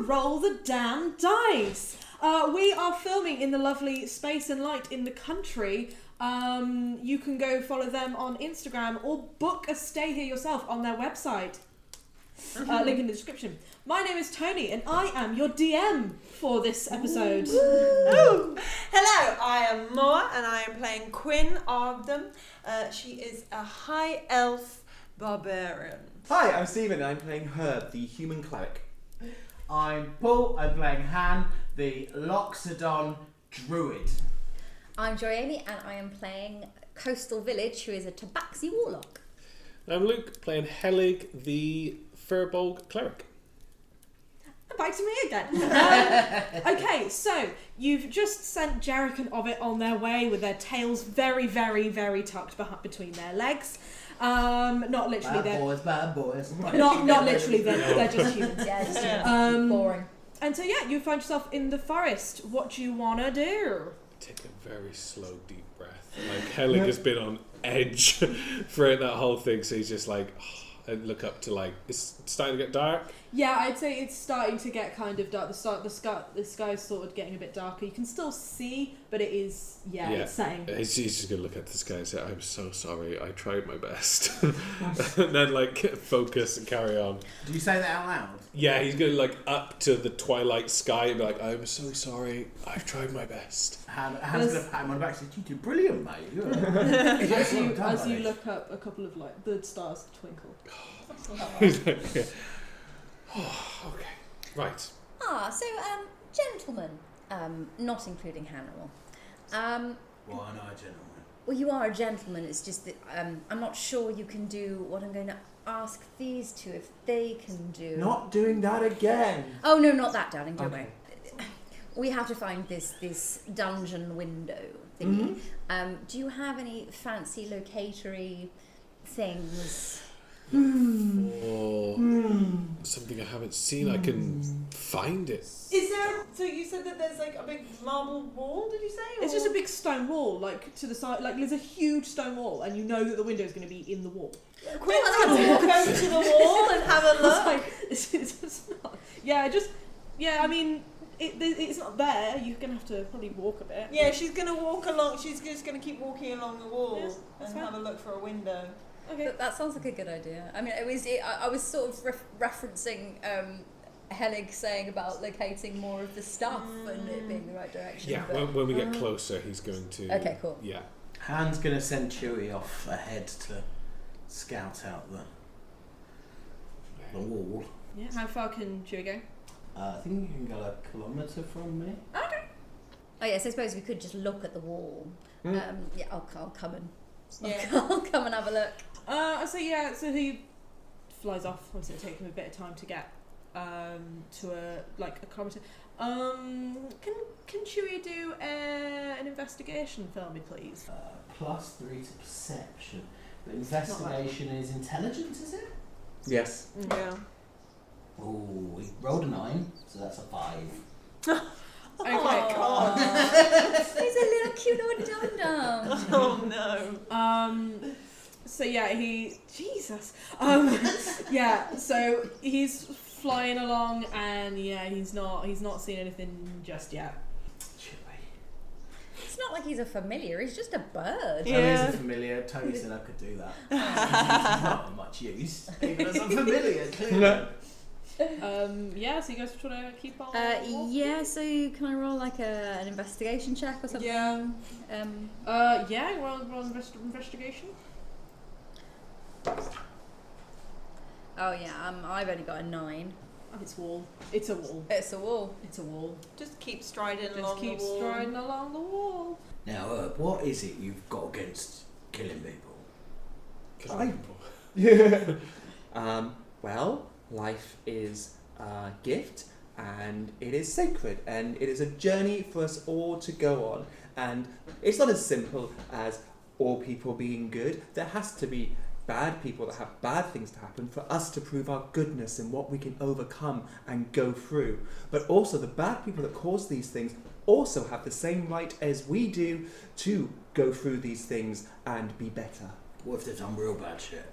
roll the damn dice. We are filming in the lovely Space and Light in the country. You can go follow them on Instagram or book a stay here yourself on their website. Link in the description. My name is Tony and I am your DM for this episode. Ooh. Hello, I am Moa and I am playing Quinn Ogden. She is a high elf barbarian. Hi, I'm Stephen and I'm playing Herb, the human cleric. I'm Paul, I'm playing Han, the Loxodon druid. I'm Joanne and I am playing Coastal Village, who is a Tabaxi warlock. I'm Luke, playing Helig, the Firbolg cleric. Back to me again. Okay, so you've just sent Jarek and Ovid on their way with their tails very, very, very tucked between their legs. Not literally. Bad boys. Not literally. They're just humans. Yeah, just boring. And so yeah, you find yourself in the forest. What do you wanna do? Take a very slow, deep breath. Like Helig has been on edge throughout that whole thing, so he's just like, and look up to like, it's starting to get dark. Yeah, I'd say it's starting to get kind of dark. The sky is sort of getting a bit darker. You can still see, but it is, it's setting. He's just going to look at the sky and say, I'm so sorry, I tried my best. And then like focus and carry on. Do you say that out loud? Yeah, he's going to like up to the twilight sky and be like, I'm so sorry, I've tried my best. Han's going to pat him on the back and say, you did brilliant, mate. As you look up, a couple of like the stars twinkle. Oh, okay. Right. So, gentlemen, not including Hannibal. Well, I'm not a gentleman. Well, you are a gentleman, it's just that I'm not sure you can do what I'm going to ask these two if they can do. Not doing that again. Oh, no, not that, darling, don't worry. We have to find this dungeon window thingy. Mm-hmm. Do you have any fancy locatory things? Or something I haven't seen, I can find it. Is there? So you said that there's like a big marble wall? Did you say? It's just a big stone wall, like to the side. Like there's a huge stone wall, and you know that the window is going to be in the wall. Quinn's gonna walk over to the wall and have a look. It's just not. I mean, it's not there. You're gonna have to probably walk a bit. Yeah, she's gonna walk along. She's just gonna keep walking along the wall and fine. have a look for a window. Okay. That sounds like a good idea. I mean, I was sort of referencing Helig saying about locating more of the stuff and it being the right direction. Yeah, but... when we get closer, he's going to... Okay, cool. Yeah. Han's going to send Chewie off ahead to scout out the wall. Yeah. How far can Chewie go? I think you can go a kilometre from me. Okay. Oh yes, I suppose we could just look at the wall. I'll come and Yeah. I'll come and have a look. So he flies off. Obviously, it'll take him a bit of time to get to a kilometre. Can Chewie do an investigation for me, please? +3 to perception. The investigation is intelligence, is it? Yes. Yeah. Oh, he rolled a 9, so that's a 5. Okay. Oh, He's a little cute little dum-dum. Oh no. So so he's flying along and he's not seeing anything just yet. It's not like he's a familiar, he's just a bird. Yeah. He's a familiar. Tony said I could do that. He's not much use, even as a familiar, clearly. So you guys trying to keep on? So can I roll like an investigation check or something? Yeah. Roll investigation. Oh yeah, I've only got a 9. It's a wall. It's a wall. It's a wall. It's a wall. Just keep striding Just along keep the wall. striding along the wall. Now, Herb, what is it you've got against killing people? Well, life is a gift and it is sacred and it is a journey for us all to go on, and it's not as simple as all people being good. There has to be bad people that have bad things to happen for us to prove our goodness and what we can overcome and go through. But also the bad people that cause these things also have the same right as we do to go through these things and be better. What if they've done real bad shit?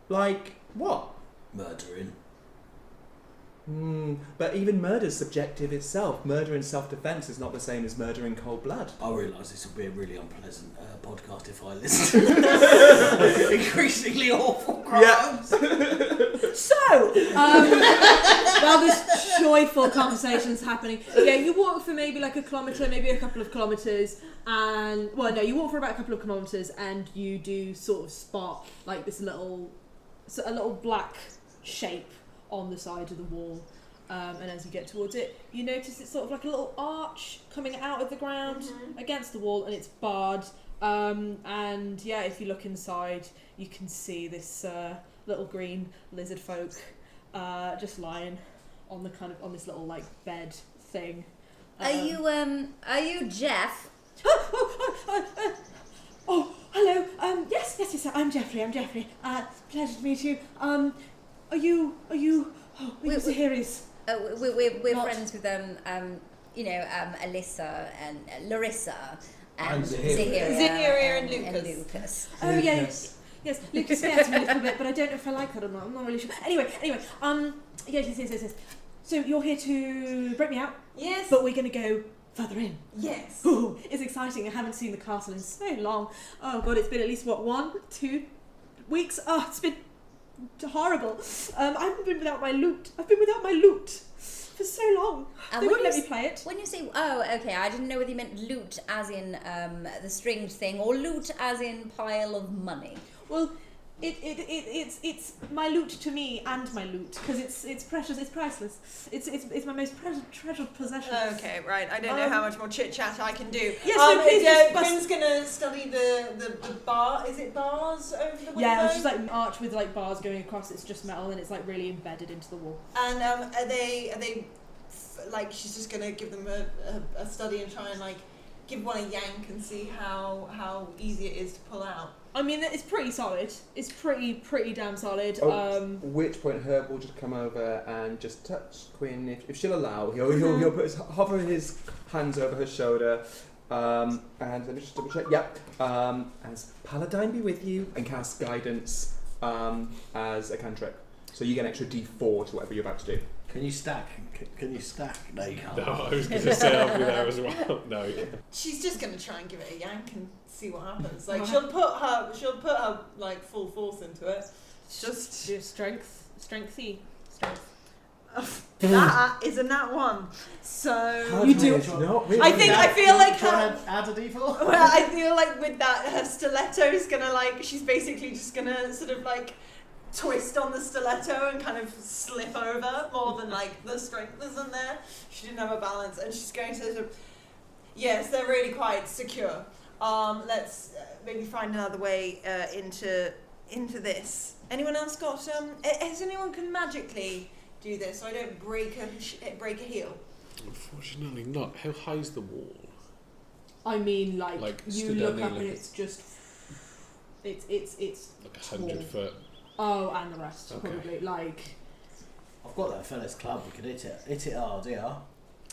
Like what? Murdering. But even murder's subjective itself. Murder in self-defense is not the same as murder in cold blood. I realise this will be a really unpleasant podcast if I listen to increasingly awful crimes. So, while this joyful conversation's happening, you walk for maybe like a kilometre, maybe a couple of kilometres, and you walk for about a couple of kilometres, and you do sort of spot like this little black shape on the side of the wall. And as you get towards it, you notice it's sort of like a little arch coming out of the ground against the wall, and it's barred. And if you look inside, you can see this little green lizard folk just lying on this little like bed thing. Are you Jeff? Oh, hello. Yes, I'm Jeffrey. Pleasure to meet you. Are you Zahiris? We're friends with Alyssa and Larissa and Zahiria and Lucas. Oh yes. Lucas scares me a little bit, but I don't know if I like that or not. I'm not really sure. Anyway. Yes. So you're here to break me out? Yes. But we're going to go further in. Yes. Ooh, it's exciting. I haven't seen the castle in so long. Oh god, it's been at least 1-2 weeks. Oh, it's been horrible. I haven't been without my loot. I've been without my loot for so long. They won't let me play it. When you say, okay, I didn't know whether you meant loot as in the stringed thing, or loot as in pile of money. Well, it's my loot to me and my loot, because it's precious, it's priceless. It's my most treasured possession. Okay, right. I don't know how much more chit chat I can do. Yes, Quinn's gonna study the bar. Is it bars over the window? Yeah, it's just like an arch with like bars going across. It's just metal and it's like really embedded into the wall. And are they like she's just gonna give them a study and try and like give one a yank and see how easy it is to pull out. I mean, it's pretty solid. It's pretty damn solid. Which point Herb will just come over and just touch Quinn if she'll allow. He'll hover his hands over her shoulder, and let me just double check. Yep. As Paladine be with you, and cast guidance as a cantrip. So you get an extra D4 to whatever you're about to do. Can you stack? No, you can't. No, I was going to say I'll be there as well. No. She's just gonna try and give it a yank and see what happens. Like she'll put her like full force into it. Just do strength. That is a nat 1. So you do. I feel like her add a D4. Well, I feel like with that her stiletto is gonna like she's basically just gonna sort of like twist on the stiletto and kind of slip over more than like the strength isn't there. She didn't have a balance, and she's going to sort of, yes, they're really quite secure. Let's maybe find another way into this. Anyone else got has anyone can magically do this so I don't break a heel? Unfortunately not. How high's the wall? I mean, like you stood look down up and it's just it's like 100 foot. Oh, and the rest, Okay. probably. Like, I've got that fella's club. We could hit it hard, yeah.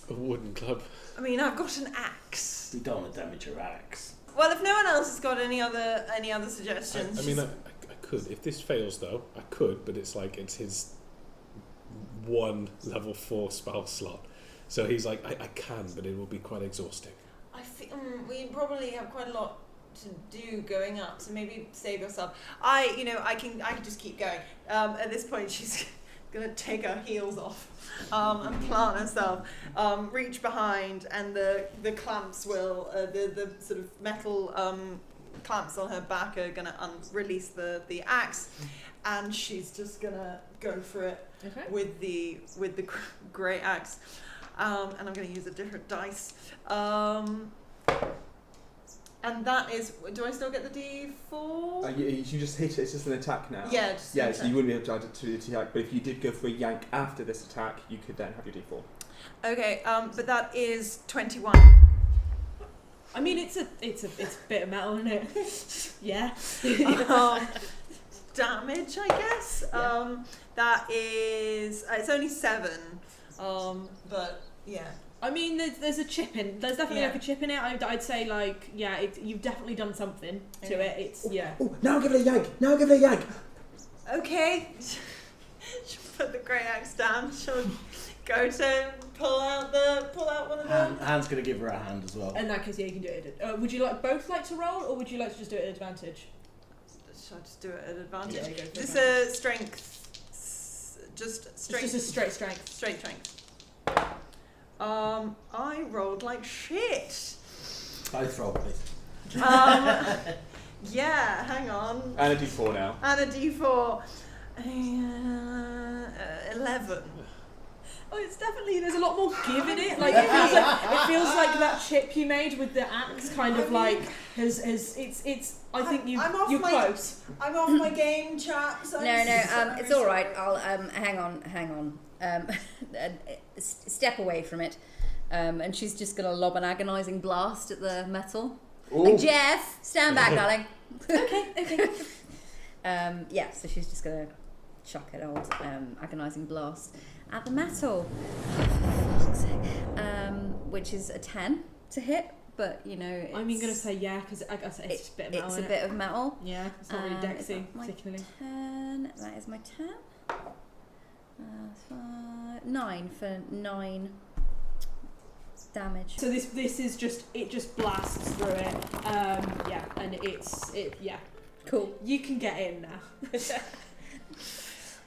A wooden club. I mean, I've got an axe. We don't want to damage your axe. Well, if no one else has got any other suggestions, I mean, I could. If this fails, though, I could, but it's his one level 4 spell slot. So he's like, I can, but it will be quite exhausting. I feel we probably have quite a lot to do going up, so maybe save yourself. I can just keep going. At this point, she's gonna take her heels off and plant herself, reach behind, and the clamps will the sort of metal clamps on her back are gonna release the axe, and she's just gonna go for it with the grey axe, and I'm gonna use a different dice. And that is, do I still get the D4? You just hit it, it's just an attack now. Yeah, so you wouldn't be able to add it to the attack, but if you did go for a yank after this attack, you could then have your D4. Okay, but that is 21. I mean, it's a bit of metal, isn't it? Yeah. Damage, I guess. Yeah. That is, it's only 7. But yeah. I mean, there's a chip in. There's definitely like a chip in it. I'd say like you've definitely done something to it. It's Oh, now give it a yank. Okay. She'll put the great axe down. She'll go to pull out one of them. Anne's going to give her a hand as well. In that case, yeah, you can do it. Would you both like to roll, or would you like to just do it at advantage? Shall I just do it at advantage? Yeah, go for This advantage. is strength. Just strength. It's just a straight strength. Straight strength. I rolled like shit. Both roll, please. Yeah, hang on. And a d4 now. And a d4. 11. Oh, it's definitely, there's a lot more give in it. Like, it feels like that chip you made with the axe kind of like has I think you're close. I'm off my game, chaps. No, it's all right. I'll hang on. Step away from it, and she's just gonna lob an agonising blast at the metal. Ooh. Like, Jeff, stand back, darling. Okay. Yeah, so she's just gonna chuck an old agonising blast at the metal, which is a 10 to hit. But you know, I'm gonna say yeah because I guess it's a bit of metal. It's a bit of metal. Yeah, it's not really Is Dexy that my particularly. 10. That is my 10. 9 for 9 damage. So this is just, it just blasts through it. Yeah, and yeah. Cool. You can get in now.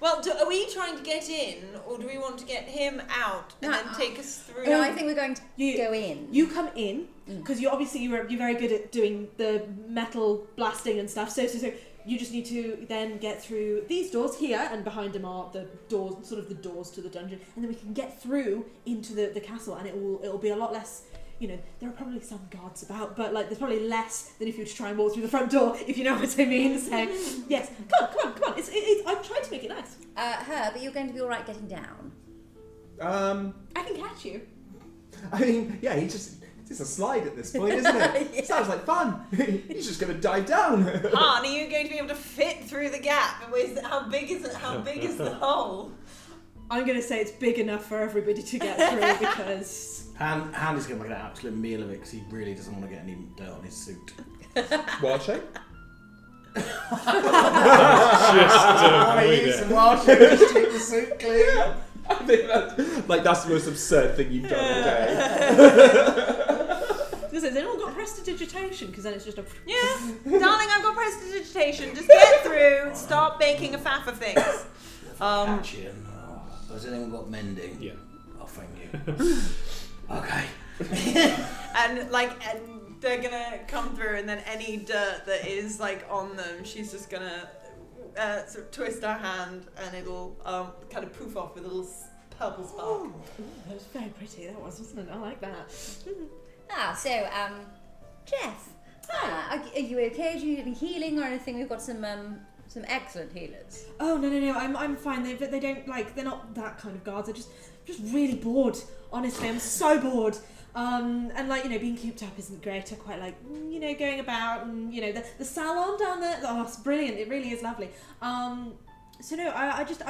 Well, are we trying to get in, or do we want to get him out and then take us through? No, I think we're going to go in. You come in because you're very good at doing the metal blasting and stuff. So you just need to then get through these doors here, and behind them are the doors, sort of the doors to the dungeon, and then we can get through into the castle, and it'll be a lot less. You know, there are probably some guards about, but like there's probably less than if you were to try and walk through the front door, if you know what I mean. So yes, come on. I'm trying to make it nice. Herb, you're going to be all right getting down. I can catch you. I mean, yeah, it's a slide at this point, isn't it? Yeah. Sounds like fun. He's just going to dive down. Han, are you going to be able to fit through the gap? How big is it? How big is the hole? I'm going to say it's big enough for everybody to get through because... Han is going to make an absolute meal of it because he really doesn't want to get any dirt on his suit. Wild shape? Some wild shape just to keep the suit clean. I think that's the most absurd thing you've done all day. Listen, they all got prestidigitation because then it's just a... Yeah, darling, I've got prestidigitation. Just get through. Stop making a faff of things. Catchy and has anyone got mending? Yeah. Oh, thank you. Okay. and they're gonna come through, and then any dirt that is like on them, she's just gonna sort of twist her hand, and it'll kind of poof off with a little purple spark. Ooh, that was very pretty, that was, wasn't it? I like that. So, Jeff, are you okay? Do you need any healing or anything? We've got some excellent healers. Oh, no, I'm fine. They don't, like, they're not that kind of guards. They're just really bored, honestly. I'm so bored. And, like, you know, being cooped up isn't great. I quite like, you know, going about and, you know, the salon down there. Oh, it's brilliant. It really is lovely. So, no, I just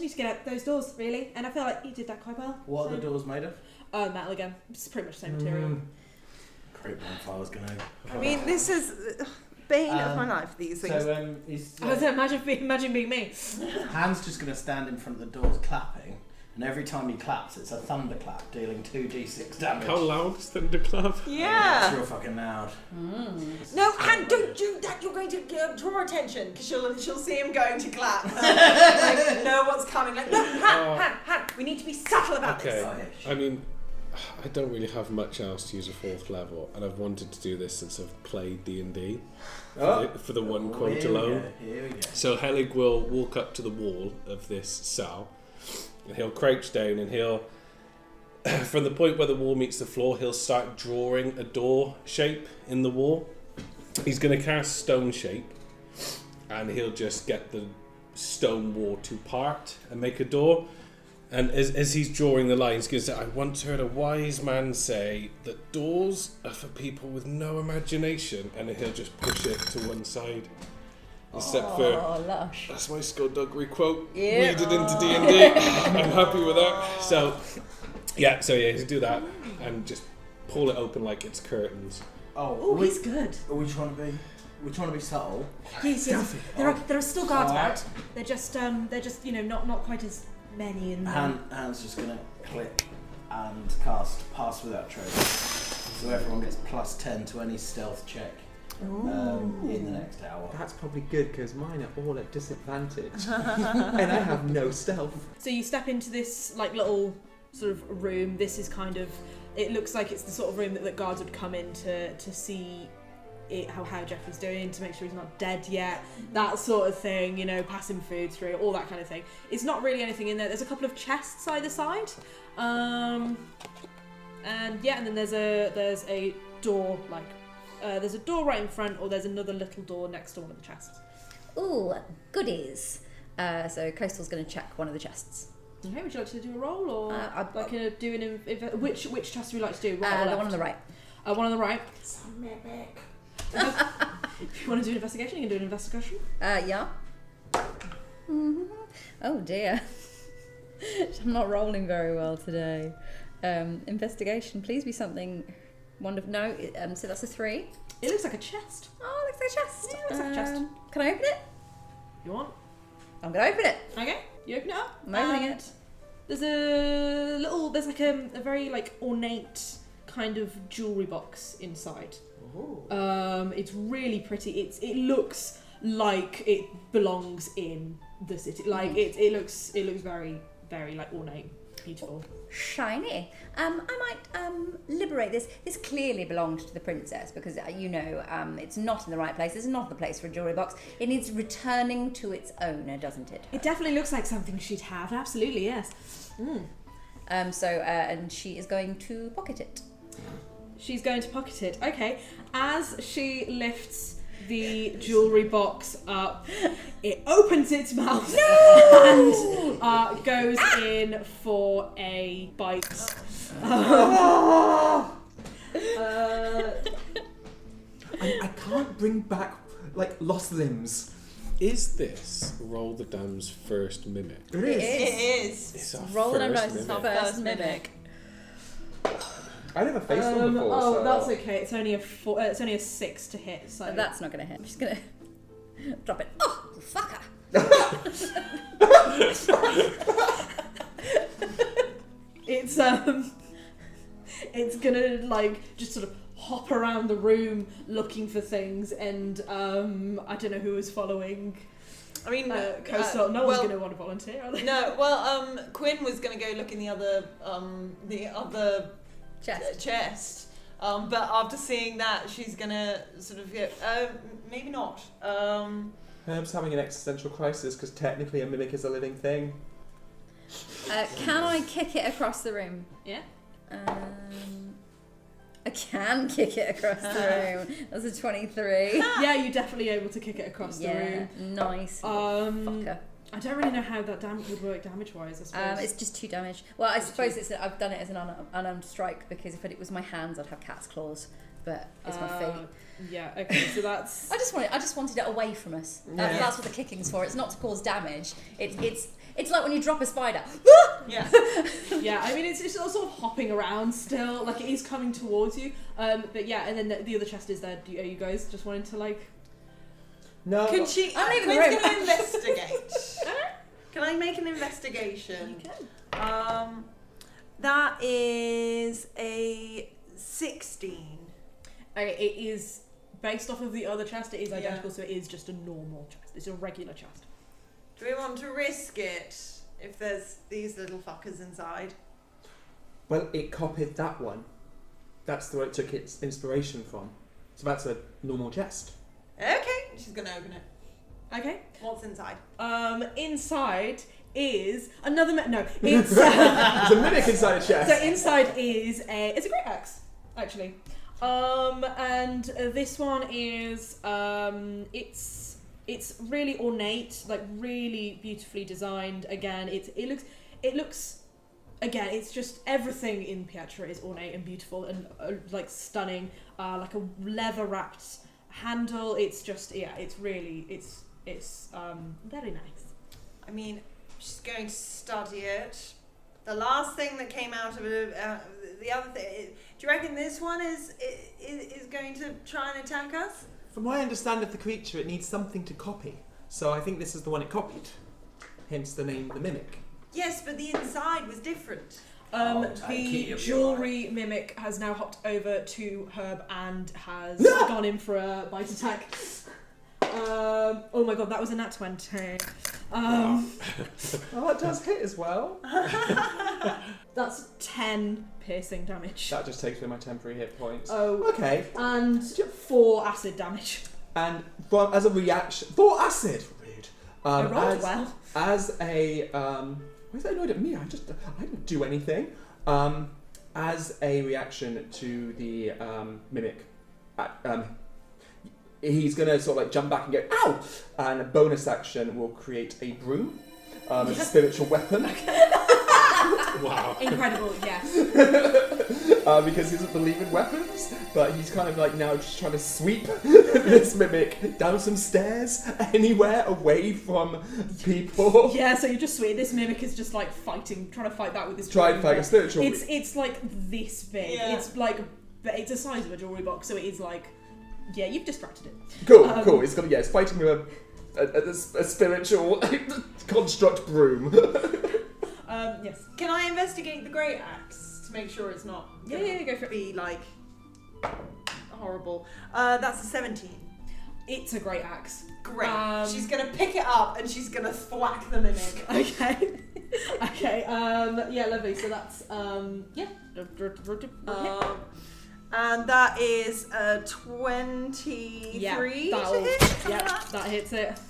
need to get out those doors, really. And I feel like you did that quite well. What are the doors made of? Metal again. It's pretty much the same material. Great bonfire was going to... I mean, this is bane of my life, these things. So, I was imagine being me. Han's just going to stand in front of the doors clapping, and every time he claps, it's a thunderclap, dealing 2d6 damage. How loud is thunderclap? It's Yeah. real fucking loud. No, Han, don't do that. You're going to draw attention, because she'll see him going to clap. Like, know what's coming. Like, no, Han, we need to be subtle about Okay. this. I mean, I don't really have much else to use a 4th level, and I've wanted to do this since I've played D&D for the one quote alone. Here we go. So Helig will walk up to the wall of this cell, and he'll crouch down, and he'll, from the point where the wall meets the floor, he'll start drawing a door shape in the wall. He's going to cast stone shape, and he'll just get the stone wall to part and make a door. And as he's drawing the lines, he goes, I once heard a wise man say that doors are for people with no imagination, and he'll just push it to one side. Except for, lush. that's my skullduggery quote. Yeah. Read it into D&D. I'm happy with that. So he'll do that and just pull it open like it's curtains. Oh, Oh, he's good. Which one to be? we're trying to be subtle. Yes. There are still guards Alright. about. They're just not quite as many in. Hand's just gonna click and cast Pass Without Trace. So everyone gets +10 to any stealth check in the next hour. That's probably good because mine are all at disadvantage, and I have no stealth. So you step into this like little sort of room. This is kind of. It looks like it's the sort of room that guards would come in to see how Jeffrey's doing, to make sure he's not dead yet, that sort of thing, pass him food through, all that kind of thing. It's not really anything in there. There's a couple of chests either side, and then there's a door there's a door right in front, or there's another little door next to one of the chests. Ooh, goodies. So Coastal's going to check one of the chests. Okay, would you like to do a roll, or I'd which chest would you like to do? the one on the right. One on the right. If you want to do an investigation, you can do an investigation. Yeah. Mm-hmm. Oh dear. I'm not rolling very well today. Investigation, please be something wonderful. No, so that's a 3. It looks like a chest. Oh, it looks like a chest. Yeah, it looks like a chest. Can I open it? You want? I'm going to open it. Okay, you open it up. I'm opening it. There's like a very like ornate kind of jewellery box inside. It's really pretty. It looks like it belongs in the city. Like it looks very, very like ornate, beautiful. Shiny. I might liberate this. This clearly belonged to the princess because it's not in the right place. It's not the place for a jewellery box. It needs returning to its owner, doesn't it? It definitely looks like something she'd have. Absolutely, yes. And she is going to pocket it. She's going to pocket it. Okay. As she lifts the jewellery box up, it opens its mouth and goes in for a bite. I can't bring back lost limbs. Is this Roll the Dam's first mimic? It is. It is. It's our Roll the first dice. mimic. First mimic. I never faced one before. So. That's okay. It's only a 4. It's only a 6 to hit. So That's not going to hit. I'm just going to drop it. Oh, fucker! It's gonna just sort of hop around the room looking for things, and I don't know who is following. I mean, Coastal. No one's gonna want to volunteer, are they? No. Well, Quinn was gonna go look in the other chest. But after seeing that, she's gonna sort of go, maybe not. Herb's having an existential crisis because technically a mimic is a living thing. Can I kick it across the room? Yeah. I can kick it across the room. That's a 23. Yeah, you're definitely able to kick it across the room. Nice. Fucker. I don't really know how that would work damage-wise, I suppose. It's just 2 damage. Well, I suppose I've done it as an unarmed strike because if it was my hands, I'd have cat's claws, but it's my feet. Yeah. Okay. So that's. I just wanted it away from us. That's what the kicking's for. It's not to cause damage. It's like when you drop a spider. Yeah. Yeah. I mean, it's sort of hopping around still. Like it is coming towards you. But yeah. And then the other chest is there. Are you guys just wanting to No. Can she? I'm leaving the Quinn's room. gonna investigate. Can I make an investigation? You can. That is a 16. Okay, it is based off of the other chest. It is identical, so it is just a normal chest. It's a regular chest. Do we want to risk it if there's these little fuckers inside? Well, it copied that one. That's where it took its inspiration from. So that's a normal chest. Okay, she's gonna open it. Okay. What's inside? Inside is another. No, it's. There's a mimic inside a chest. So inside is it's a great axe, actually. And this one is it's really ornate, like really beautifully designed. Again, it looks again, it's just everything in Pietra is ornate and beautiful and like stunning. Like a leather wrapped handle. It's just it's very nice. I mean, she's going to study it. The last thing that came out of it, the other thing. Do you reckon this one is going to try and attack us? From what I understand of the creature, it needs something to copy. So I think this is the one it copied. Hence the name, the mimic. Yes, but the inside was different. The jewellery mimic has now hopped over to Herb and has gone in for a bite attack. Oh my god, that was a nat 20. Oh, it does hit as well. That's 10 piercing damage. That just takes away my temporary hit points. Oh, Okay. and 4 acid damage. And as a reaction, 4 acid. Rude. I rolled well. As a why is that annoyed at me? I didn't do anything. As a reaction to the mimic, he's gonna sort of like jump back and go ow, and a bonus action will create a broom as a spiritual weapon. Wow. Incredible, yes. Because he doesn't believe in weapons, but he's kind of like now just trying to sweep this mimic down some stairs, anywhere away from people. Yeah, so you're just sweet. This mimic is just like fighting, trying to fight that with this. Try and fight a spiritual. It's like this big. Yeah. It's like it's the size of a jewelry box, so it is like. Yeah, you've distracted it. Cool. It's got it's fighting with a spiritual construct broom. Yes. Can I investigate the great axe to make sure it's not? Yeah, go for it. Be like horrible. That's a 17. It's a great axe. Great. She's gonna pick it up and she's gonna thwack the mimic. Okay. Okay. Yeah, lovely. So that's yeah. And that is a 23 Yeah, to that'll- hit. Yeah, that hits it.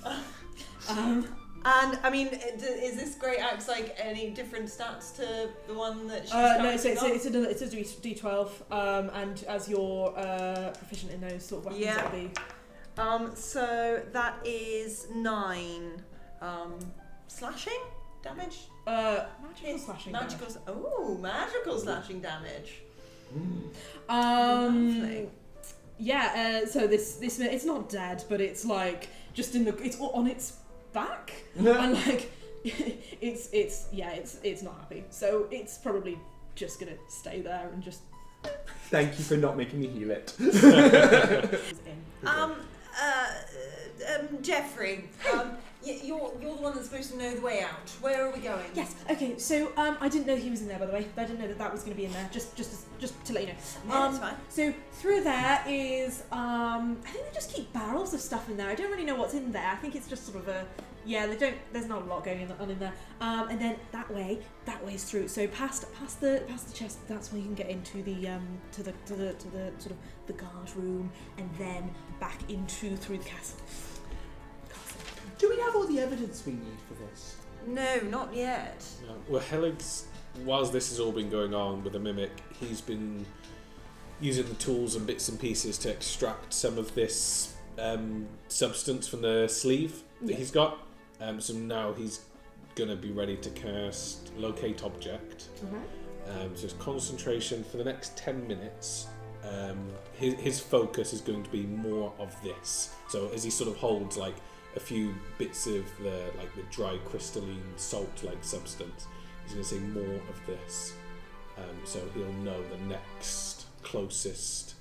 And I mean, is this great axe like any different stats to the one that she's No, so currently it's a D12, and as you're proficient in those sort of weapons, Yeah. it'll be. So that is 9 slashing damage. Magical slashing. Magical. Magical slashing damage. Lovely. Yeah. So this it's not dead, but it's like just it's on its back, and like it's not happy. So it's probably just gonna stay there and just. Thank you for not making me heal it. Jeffrey, you're the one that's supposed to know the way out. Where are we going? Yes. Okay. So I didn't know he was in there, by the way. I didn't know that was going to be in there. Just to let you know. Yeah, that's fine. So through there is I think they just keep barrels of stuff in there. I don't really know what's in there. I think it's just sort of a there's not a lot going on in there. And then that way is through. So past the chest, that's where you can get into the to the sort of the guard room, and then back through the castle. Do we have all the evidence we need for this? No, not yet. No. Well, Hellig's, whilst this has all been going on with the mimic, he's been using the tools and bits and pieces to extract some of this substance from the sleeve that he's got. So now he's going to be ready to cast Locate Object. So his concentration for the next 10 minutes, his focus is going to be more of this. So as he sort of holds like a few bits of the dry crystalline salt-like substance, he's going to say more of this. So he'll know the next closest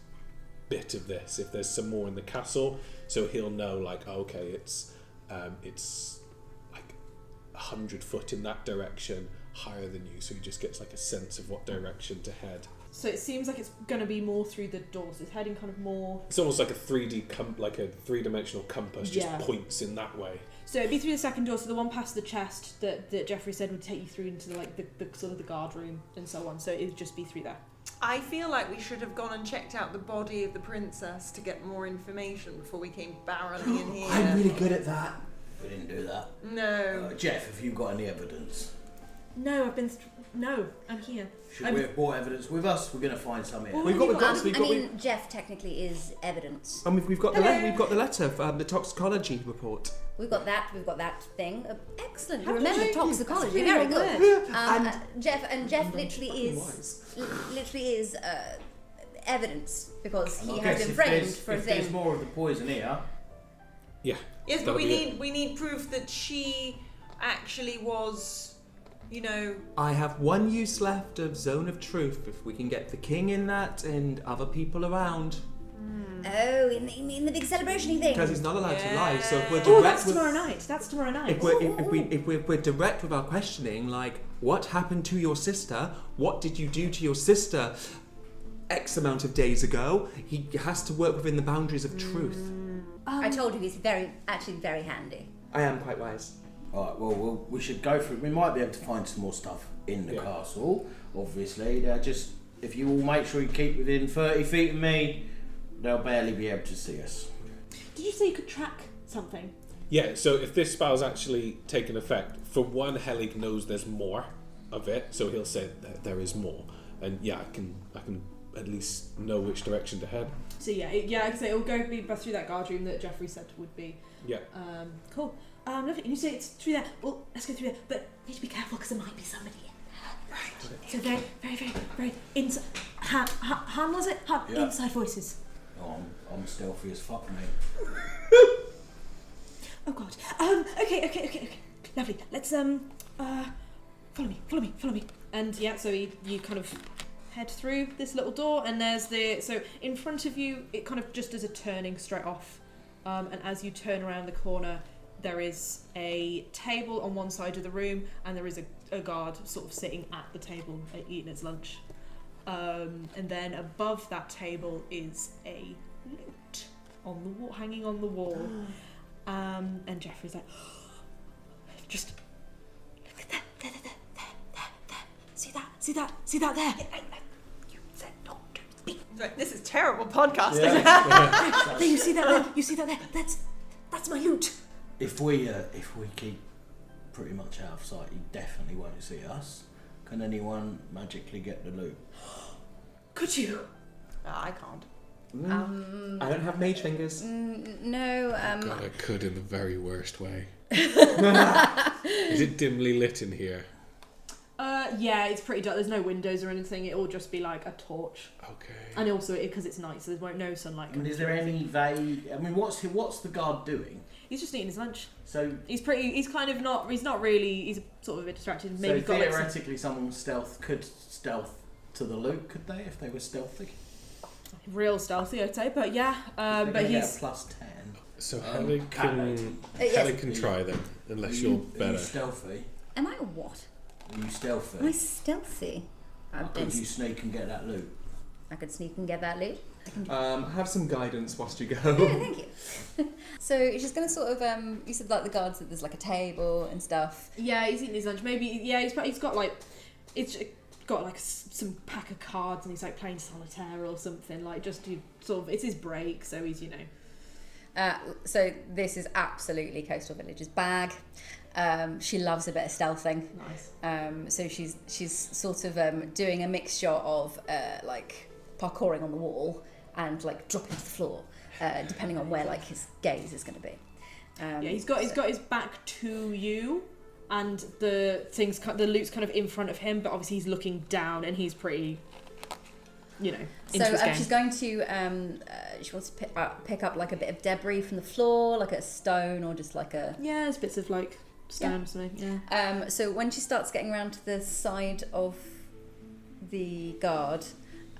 bit of this. If there's some more in the castle, so he'll know like, okay, it's like 100 foot in that direction, higher than you. So he just gets like a sense of what direction to head. So it seems like it's going to be more through the doors. It's heading kind of more. It's almost like a 3D like a three-dimensional compass, just points in that way. So it'd be through the second door, so the one past the chest that Jeffrey said would take you through into the sort of the guard room and so on. So it would just be through there. I feel like we should have gone and checked out the body of the princess to get more information before we came barreling in here. I'm really good at that. We didn't do that. No. Jeff, have you got any evidence? No, I'm here. Should we have brought evidence with us? We're going to find some here. Well, We've got the docs. I mean, Jeff technically is evidence. And we've got the letter from the toxicology report. We've got that thing. Excellent. How You did remember you- toxicology. that's Very really good. And Jeff literally is evidence because And he I has guess been if framed there's- for a if there's thing. more of the poison here. Yeah. Yes, but That'll be we need proof that she actually was, you know. I have one use left of Zone of Truth. If we can get the king in that and other people around. Oh, in the big celebration thing. Because he's not allowed to lie. So if we're Oh, direct that's with, tomorrow night. That's tomorrow night. if we're direct with our questioning, like, what happened to your sister? What did you do to your sister X amount of days ago? He has to work within the boundaries of truth. I told you he's actually very handy. I am quite wise. Alright, well, we should go for it. We might be able to find some more stuff in the castle, obviously. Just, if you all make sure you keep within 30 feet of me, they'll barely be able to see us. Did you say you could track something? Yeah, so if this spell's actually taken effect, for one, Helig knows there's more of it, so he'll say that there is more. And yeah, I can at least know which direction to head. So yeah, I can say it'll go be through that guard room that Jeffrey said would be. Yeah. Cool. Lovely. And you say it's through there. Well, let's go through there. But need to be careful because there might be somebody in. Right. So very, very, very, very inside. Han was it? Han. Yeah. Inside voices. Oh, I'm stealthy as fuck, mate. Oh God. Okay. Lovely. Let's follow me. And yeah, so you kind of head through this little door, and there's so in front of you, it kind of just does a turning straight off, and as you turn around the corner, there is a table on one side of the room, and there is a guard sort of sitting at the table eating its lunch, and then above that table is a lute on the wall, hanging on the wall, and Jeffrey's like, just look at that, there. See that there. You said not to speak. Right, this is terrible podcasting. There, you see that there. That's my lute. If we keep pretty much out of sight, he definitely won't see us. Can anyone magically get the loot? Could you? I can't. I don't have mage fingers. No. God, I could in the very worst way. Is it dimly lit in here? Yeah, it's pretty dark. There's no windows or anything. It'll just be like a torch. Okay. And also, because it's night, so there won't no sunlight. I mean, is there any vague? I mean, what's the guard doing? He's just eating his lunch. So He's not really. He's sort of a bit distracted. Maybe so got like theoretically, someone could stealth to the loot, could they, if they were stealthy? some real stealthy, I'd say. But yeah, but he's get a +10. So Helig can try them, unless you're Are better. you stealthy? Am I what? Are you stealthy? Am I stealthy? How could you sneak and get that loot? I could sneak and get that loot. I can do Have some guidance whilst you go. Yeah, thank you. So she's going to sort of, you said like the guards that there's like a table and stuff. Yeah, he's eating his lunch. Maybe, he's got like, it's got like some pack of cards and he's like playing solitaire or something. Like just to sort of, it's his break, so he's, So this is absolutely Coastal Village's bag. She loves a bit of stealthing. Nice. So she's sort of doing a mixture of like parkouring on the wall and like dropping to the floor, depending on where like his gaze is going to be. Yeah, he's got his back to you, and the loot's kind of in front of him, but obviously he's looking down, and he's pretty, into his game. She's going to she wants to pick up like a bit of debris from the floor, like a stone or just like a there's bits of like stone or something. Yeah. So when she starts getting around to the side of the guard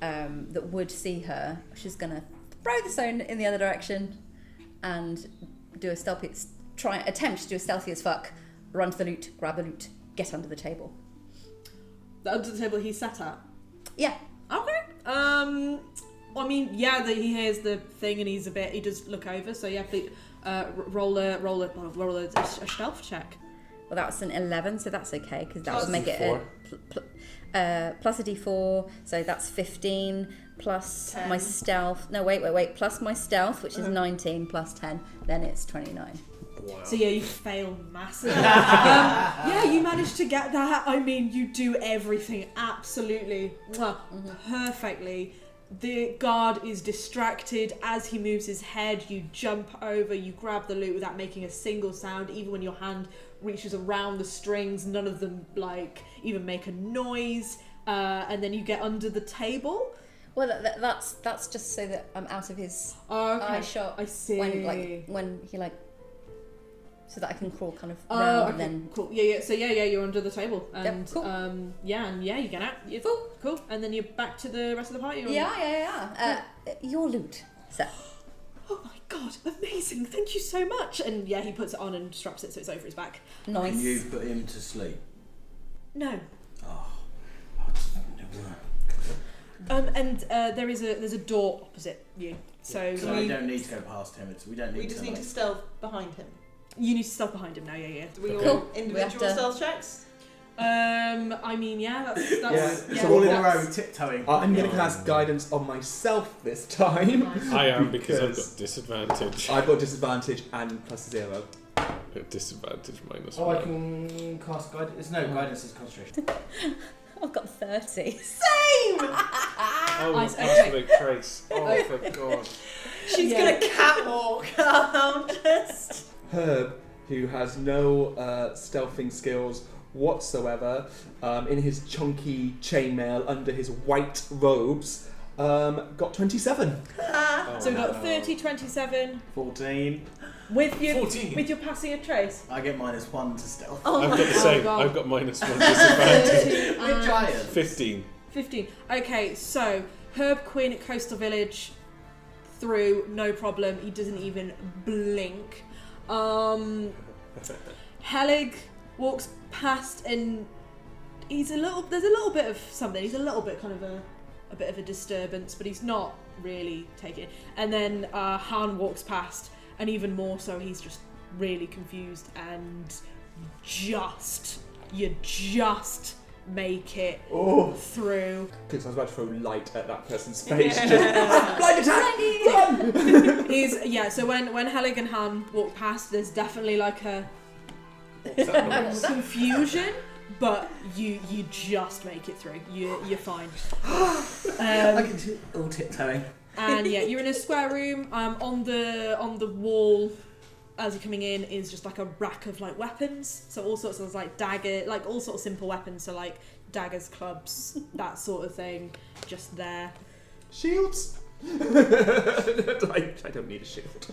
that would see her, she's gonna throw the stone in the other direction and do a attempt to do a stealthy as fuck, run to the loot, grab the loot, get under the table. Under the table he's sat at? Yeah. Okay. He hears the thing and he does look over, so yeah, please, roll a stealth check. Well, that was an 11, so that's okay, because that Plus would make it plus a d4, so that's 15, plus 10. my stealth. No, wait, plus my stealth, which is 19, plus 10, then it's 29. Wow. So yeah, you fail massively. You managed to get that. I mean, you do everything absolutely perfectly. The guard is distracted. As he moves his head, you jump over, you grab the loot without making a single sound. Even when your hand reaches around the strings, none of them even make a noise. And then you get under the table. Well, that's just so that I'm out of his eye shot. I see. When he so that I can crawl kind of Oh, round okay. and then. Cool. Yeah. So you're under the table, and cool. you get out. Cool. And then you're back to the rest of the party. Or... Yeah. Your loot. So, Oh my god, amazing! Thank you so much. And yeah, he puts it on and straps it so it's over his back. nice. And you put him to sleep. No. Oh. And there's a door opposite you. So So we don't need to go past him. We don't need We just to. need to stealth behind him. you need to stealth behind him now. Yeah. Do we Okay. all Cool. individual We have to- stealth checks? I mean, yeah, that's Yeah. So all in a that's- row, tiptoeing. I'm going to cast guidance on myself this time. Nice. I am because I've Because- got disadvantage. I've got disadvantage and +0. Disadvantage -1. Oh, I can cast guidance. No, guidance is concentration. I've got 30. Same! Oh, Nice, absolute trace. Oh, for God. She's Yeah. gonna catwalk. Just. Herb, who has no stealthing skills whatsoever, in his chunky chainmail under his white robes, got 27. Oh, So we've got no. 30, 27 14. with your 14. with your passing of trace. I get -1 to stealth. Oh I've my got the same. God. I've got -1 disadvantage. We're giants. 15. 15. Okay, so Herb Quinn at Coastal Village through, no problem. He doesn't even blink. Helig walks past and there's a little bit of something. He's a little bit kind of a bit of a disturbance, but he's not really taking it. And then Han walks past, and even more so, he's just really confused and you just make it Oh, through. because I was about to throw light at that person's face. Just, blind attack! Run! So when Helig and Han walk past, there's definitely like a confusion, but you just make it through. You're fine. I can do all tiptoeing. And yeah, you're in a square room. On the wall, as you're coming in, is just like a rack of like weapons. So all sorts of like dagger, like all sorts of simple weapons. So like daggers, clubs, that sort of thing, just there. Shields? I don't need a shield.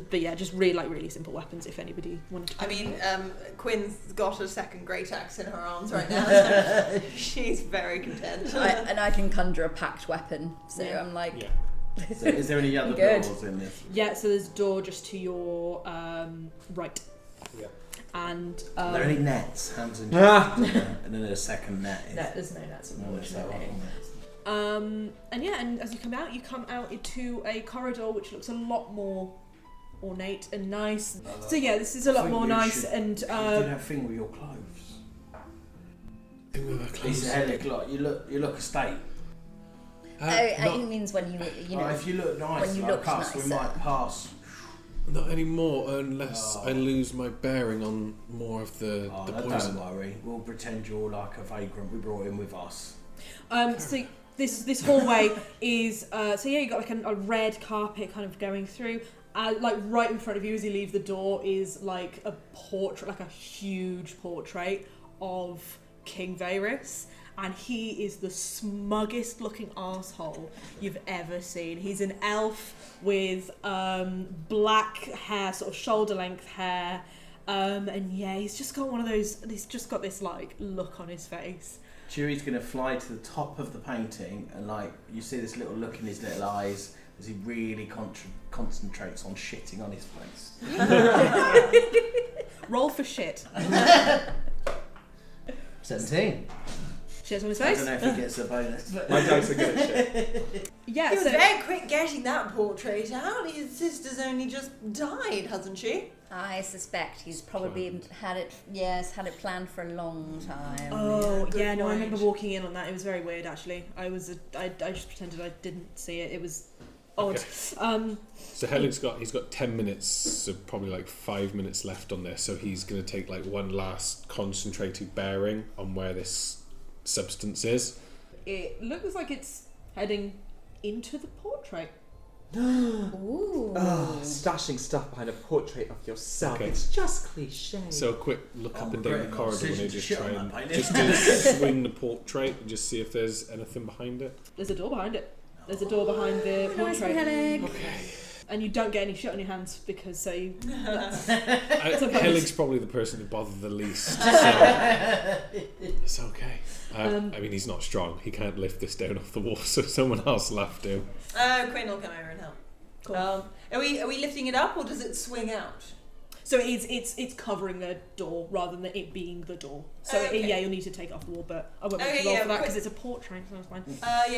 But yeah, just really simple weapons. If anybody wanted to. I mean, Quinn's got a second great axe in her arms right now, so she's very content. I can conjure a packed weapon, so Yeah. I'm like, Yeah. So is there any other Good. doors in this? Yeah, so there's a door just to your right. Yeah. And Are there any nets? Hands and Ah. and then a second net. Is. no, there's no nets, No, there's no unfortunately. one. And yeah, and as you come out into a corridor which looks a lot more ornate and nice. So yeah, this is a I lot think more you nice should- and You do that thing with your clothes. Lisa Helig, like you look a state. he means when you know. If you look nice when you like look us, we nicer. might pass. Not anymore, unless Oh. I lose my bearing on more of the Oh, the no, poison. don't worry. We'll pretend you're like a vagrant. We brought him with us. so this hallway is so yeah, you got like a red carpet kind of going through. Like right in front of you as you leave the door is like a portrait, like a huge portrait of King Varys, and he is the smuggest looking arsehole you've ever seen. He's an elf with black hair, sort of shoulder length hair, and yeah, he's just got one of those. He's just got this like look on his face. Chewie's gonna fly to the top of the painting, and like you see this little look in his little eyes as he really concentrates on shitting on his face. Roll for shit. 17. Shit on his I face. don't know if he gets a bonus. My dice are good at shit. Yeah, He was so very quick getting that portrait out. His sister's only just died, hasn't she? I suspect he's probably had it planned for a long time. oh good yeah, no, I point. remember walking in on that. It was very weird actually. I just pretended I didn't see it. It was odd. Okay. So Helen's he's got 10 minutes, so probably like 5 minutes left on this. So he's going to take like one last concentrated bearing on where this substance is. It looks like it's heading into the portrait. Ooh. Oh, stashing stuff behind a portrait of yourself. Okay. It's just cliche. So a quick look up and down great the corridor when decision you to just shit try on and that painting. just to swing the portrait and just see if there's anything behind it. There's a door behind it. There's a door behind the Nice portrait. headache. Okay. and you don't get any shit on your hands because that's Helig's probably the person who bothered the least, so it's okay. I mean, he's not strong. He can't lift this down off the wall, so someone else will have to. Quinn will come over and help. Cool. Are we lifting it up, or does it swing out? So it's covering the door rather than it being the door. So Okay. you'll need to take it off the wall, but I won't make you roll for that because it's a portrait, so it's fine.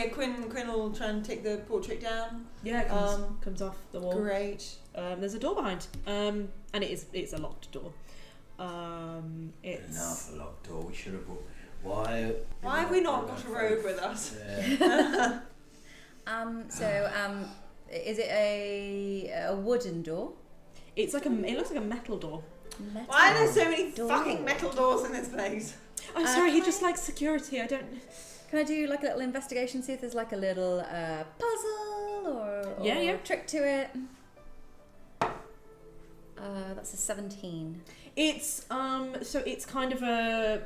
Quinn will try and take the portrait down. Yeah, it comes off the wall. Great. There's a door behind, and it's a locked door. It's Enough, a locked door. We should have brought. Why have we not got a rogue with us? Yeah. Is it a wooden door? It looks like a metal door. Metal Why are there so many door. fucking metal doors in this place? I'm sorry, he just likes security. I don't. Can I do like a little investigation, see if there's like a little puzzle or Yeah. trick to it? That's a 17. It's so it's kind of a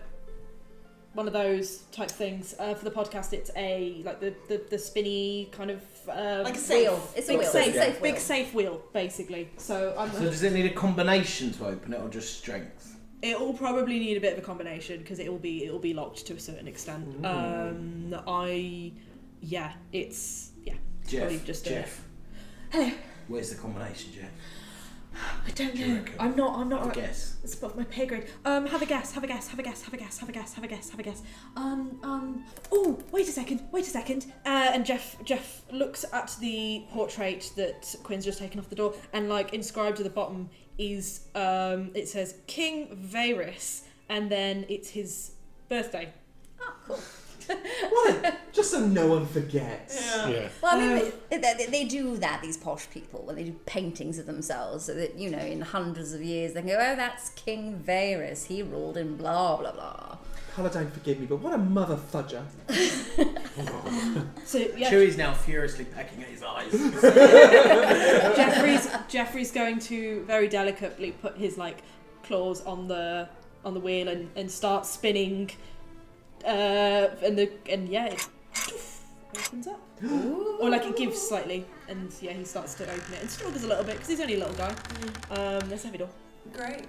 one of those type things for the podcast. It's the spinny kind of Like a safe. Wheel. It's a big wheel. safe, It's a safe big wheel. safe wheel basically. So So does it need a combination to open it, or just strength? it will probably need a bit of a combination because it will be locked to a certain extent. It's probably just Jeff. Hello. Where's the combination, Jeff? I don't Do you know. reckon? I'm not. Have a guess. It's above my pay grade. Have a guess. Oh, wait a second. And Jeff looks at the portrait that Quinn's just taken off the door, and like inscribed at the bottom is it says King Varys, and then it's his birthday. Oh, cool. What? Just so no one forgets. Yeah. Well, I mean, they do that, these posh people, when they do paintings of themselves, so that, in hundreds of years they can go, oh, that's King Varys, he ruled in blah, blah, blah. Paladine, forgive me, but what a mother fudger. So yeah, Chewie's now furiously pecking at his eyes. Jeffrey's going to very delicately put his like claws on the wheel and start spinning. It opens up. Ooh. Or like it gives slightly, and he starts to open it and struggles a little bit because he's only a little guy. Let's have it all. Great.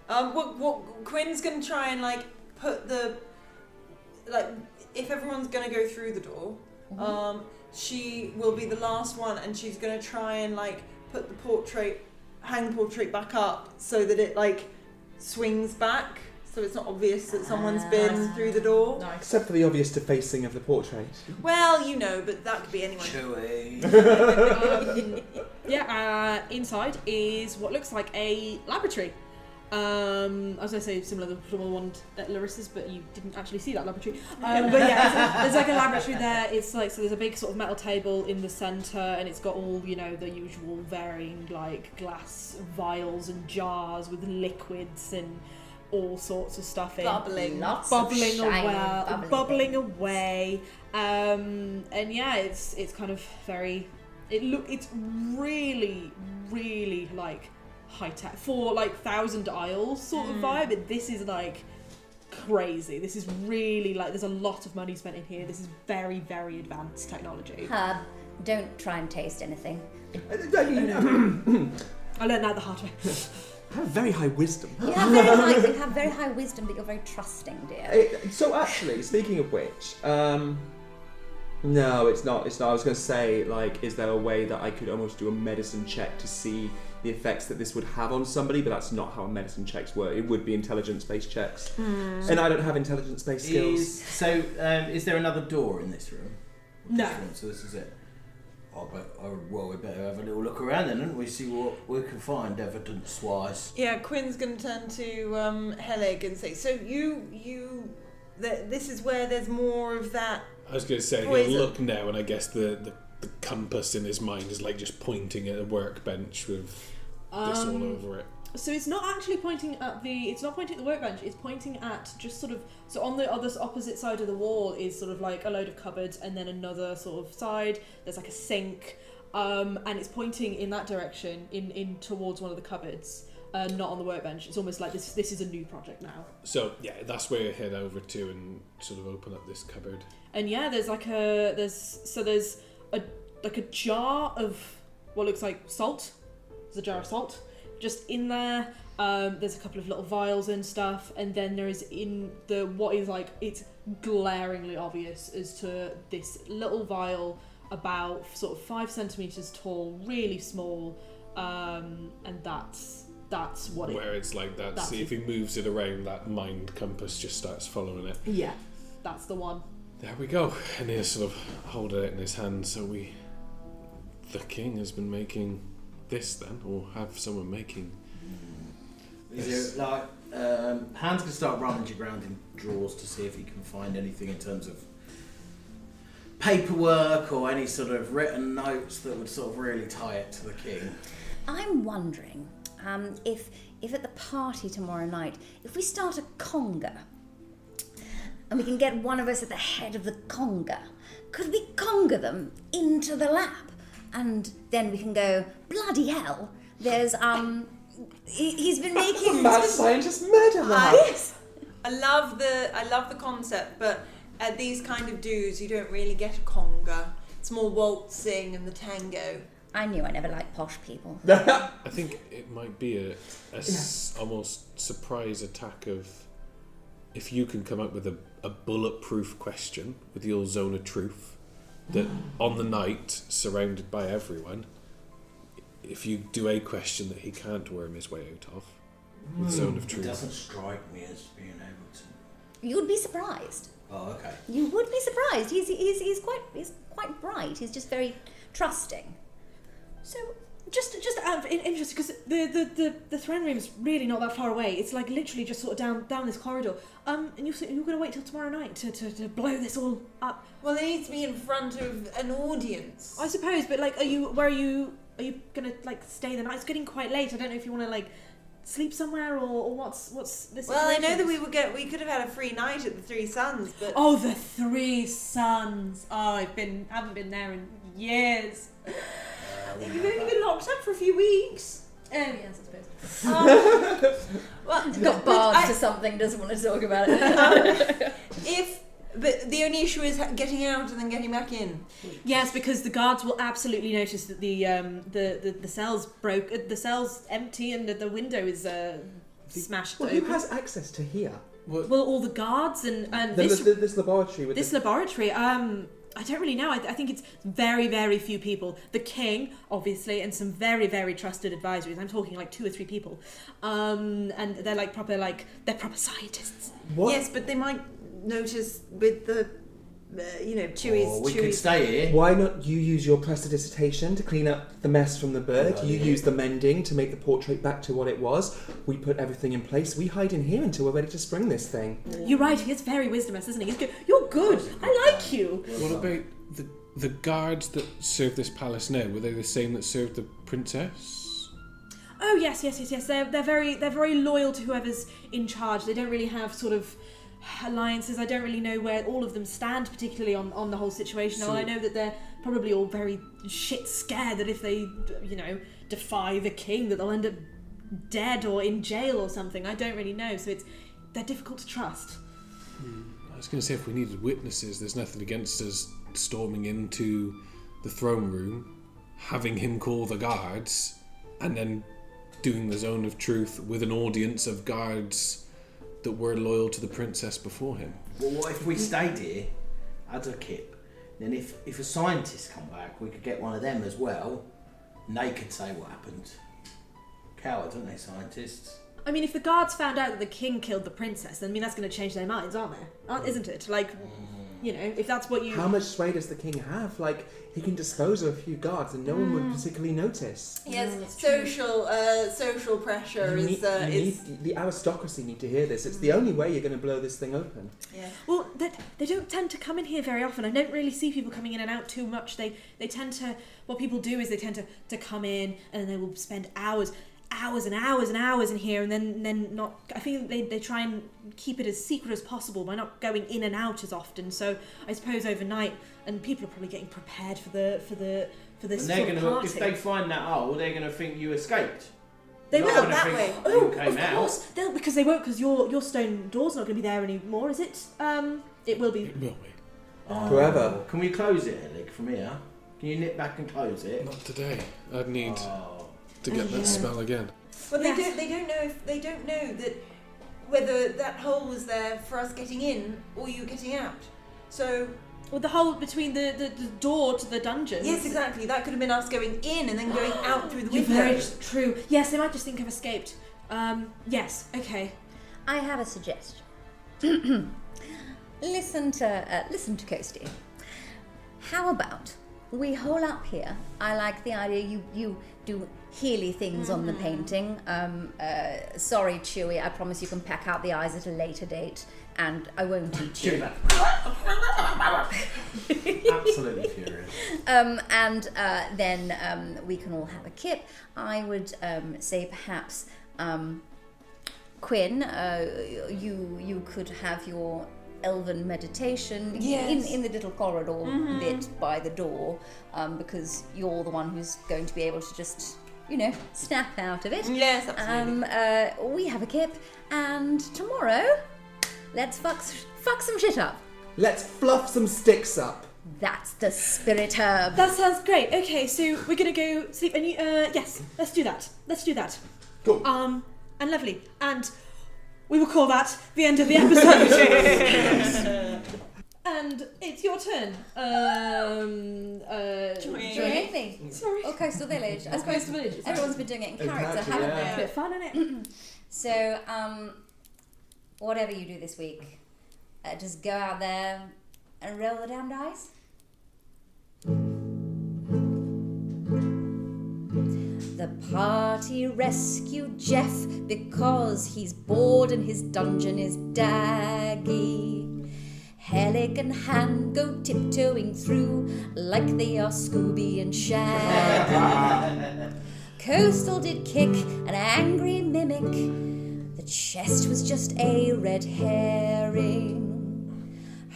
What Quinn's gonna try and like put the if everyone's gonna go through the door, she will be the last one, and she's gonna try and like put hang the portrait back up so that it like swings back. So it's not obvious that someone's been through the door. Nice. Except for the obvious defacing of the portrait. Well, but that could be anyone. Chewie. Inside is what looks like a laboratory. I was going to say similar to the one at Larissa's, but you didn't actually see that laboratory. There's like a laboratory there. It's like, so there's a big sort of metal table in the centre, and it's got all, the usual varying like glass vials and jars with liquids and all sorts of stuff in. Bubbling. Lots of Bubbling shiny, bubbling away. It's kind of very. It's really, really like high tech for like Thousand Isles sort of vibe. And this is like crazy. This is really like there's a lot of money spent in here. This is very, very advanced technology. Herb, don't try and taste anything. I learned that the hard way. have very high wisdom. You have very high wisdom, but you're very trusting, dear. So actually, speaking of which, no, it's not. I was going to say, like, is there a way that I could almost do a medicine check to see the effects that this would have on somebody? But that's not how medicine checks work. It would be intelligence-based checks, and I don't have intelligence-based skills. Is there another door in this room? No. So this is it. We better have a little look around then, and we see what we can find evidence-wise. Yeah, Quinn's going to turn to Helig and say, so this is where there's more of that. I was going to say, Poison. he'll look now, and I guess the compass in his mind is like just pointing at a workbench with this all over it. So it's not actually pointing at the workbench. It's pointing at just sort of, so on the other opposite side of the wall is sort of like a load of cupboards, and then another sort of side there's like a sink, and it's pointing in that direction in towards one of the cupboards, not on the workbench. It's almost like this is a new project now. So yeah, that's where you head over to and sort of open up this cupboard. And yeah, there's a jar of what looks like salt. There's a jar of salt just in there. There's a couple of little vials and stuff, and then there is in the what is like it's glaringly obvious as to this little vial about sort of 5 centimeters tall, really small, and that's what it. Where it's like that. That's See, if he moves it around, that mind compass just starts following it. Yeah, that's the one. There we go. And he'll sort of hold it in his hand. So the king has been making this then, or have someone making. Is it like Hans can start rummaging around in drawers to see if he can find anything in terms of paperwork or any sort of written notes that would sort of really tie it to the king. I'm wondering if at the party tomorrow night, if we start a conga, and we can get one of us at the head of the conga, could we conga them into the lab? And then we can go, bloody hell, there's, he's been making... Mad scientist murder lab! I love the concept, but at these kind of do's, you don't really get a conga. It's more waltzing and the tango. I knew I never liked posh people. I think it might be almost surprise attack of if you can come up with a bulletproof question with your zone of truth that on the night, surrounded by everyone, if you do a question that he can't worm his way out of with zone of truth. It doesn't strike me as being able to. You would be surprised. Oh, okay. You would be surprised. He's quite bright. He's just very trusting. So, just out of interest, because the throne room is really not that far away. It's like literally just sort of down this corridor. And you're going to wait till tomorrow night to blow this all up. Well, it needs to be in front of an audience. I suppose, but like, are you going to like stay the night? It's getting quite late. I don't know if you want to like sleep somewhere or what's this. Well, I know that we could have had a free night at the Three Suns, but oh, the Three Suns. Oh, haven't been there in years. You've only been locked up for a few weeks. Yes, I suppose. Well, Got barred for something, doesn't want to talk about it. But the only issue is getting out and then getting back in. Yes, because the guards will absolutely notice that the cells broke, the cells empty, and the window is smashed Well, open. who has access to here? Well, all the guards and This laboratory with this laboratory. I don't really know. I think it's very, very few people. The king, obviously, and some very, very trusted advisories. I'm talking like 2 or 3 people, and they're like proper scientists. What? Yes, but they might notice with the, Chewie's. We could stay here. Why not you use your prestidigitation to clean up the mess from the bird? Oh, You yeah. use the mending to make the portrait back to what it was. We put everything in place. We hide in here until we're ready to spring this thing. You're right. He is very wisdomous, isn't he? He's good. You're good. I like you. What about the guards that serve this palace now? Were they the same that served the princess? Oh yes. They're very loyal to whoever's in charge. They don't really have sort of alliances. I don't really know where all of them stand, particularly on the whole situation. So- I know that they're probably all very shit scared that if they, defy the king, that they'll end up dead or in jail or something. I don't really know. So they're difficult to trust. I was going to say, if we needed witnesses, there's nothing against us storming into the throne room, having him call the guards, and then doing the zone of truth with an audience of guards that were loyal to the princess before him. Well, what if we stayed here as a kip? Then if a scientist come back, we could get one of them as well, and they could say what happened. Cowards, aren't they, scientists? I mean, if the guards found out that the king killed the princess, then I mean that's going to change their minds, isn't it? Like, if that's what you. How much sway does the king have? Like, he can dispose of a few guards and no one would particularly notice. Yes, social pressure The aristocracy need to hear this. It's the only way you're going to blow this thing open. Yeah. Well, they don't tend to come in here very often. I don't really see people coming in and out too much. They tend to. What people do is they tend to come in and they will spend hours and hours in here, and then not. I think they try and keep it as secret as possible by not going in and out as often. So I suppose overnight, and people are probably getting prepared for this And they're sort of party. if they find that hole, they're gonna think you escaped. They They're will not gonna that think way. Oh, you came of out. course. Because they won't, because your stone door's not going to be there anymore, is it? It will be. It will be. Forever. Can we close it, Alec, from here? Can you nip back and close it? Not today. I'd need Oh. to get that spell again. But Yes. they don't know that whether that hole was there for us getting in or you getting out. So Well, the hole between the door to the dungeon. yes, exactly. That could have been us going in and then going out through the You're window. very true. Yes, they might just think I've escaped. Yes, okay. I have a suggestion. Listen to Coasty. How about we hole up here? I like the idea you do healy things on the painting. Sorry, Chewy, I promise you can pack out the eyes at a later date, and I won't eat you. Absolutely furious. And then we can all have a kip. I would say perhaps Quinn, you could have your elven meditation in the little corridor bit by the door, because you're the one who's going to be able to just, snap out of it. Yes, absolutely. We have a kip, and tomorrow, let's fuck some shit up. Let's fluff some sticks up. That's the spirit herb. That sounds great. Okay, so we're gonna go sleep. And yes, let's do that. Cool. And lovely. And we will call that the end of the episode. And it's your turn. Join me. Sorry. Or Coastal Village. I Or suppose Coastal Village, sorry. everyone's been doing it in character, Exactly, haven't yeah. they? Bit of fun, innit? So, whatever you do this week, just go out there and roll the damn dice. The party rescued Jeff because he's bored and his dungeon is daggy. Helig and Han go tiptoeing through like they are Scooby and Shaggy. Coastal did kick an angry mimic. The chest was just a red herring.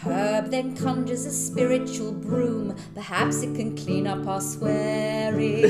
Herb then conjures a spiritual broom. Perhaps it can clean up our swearing.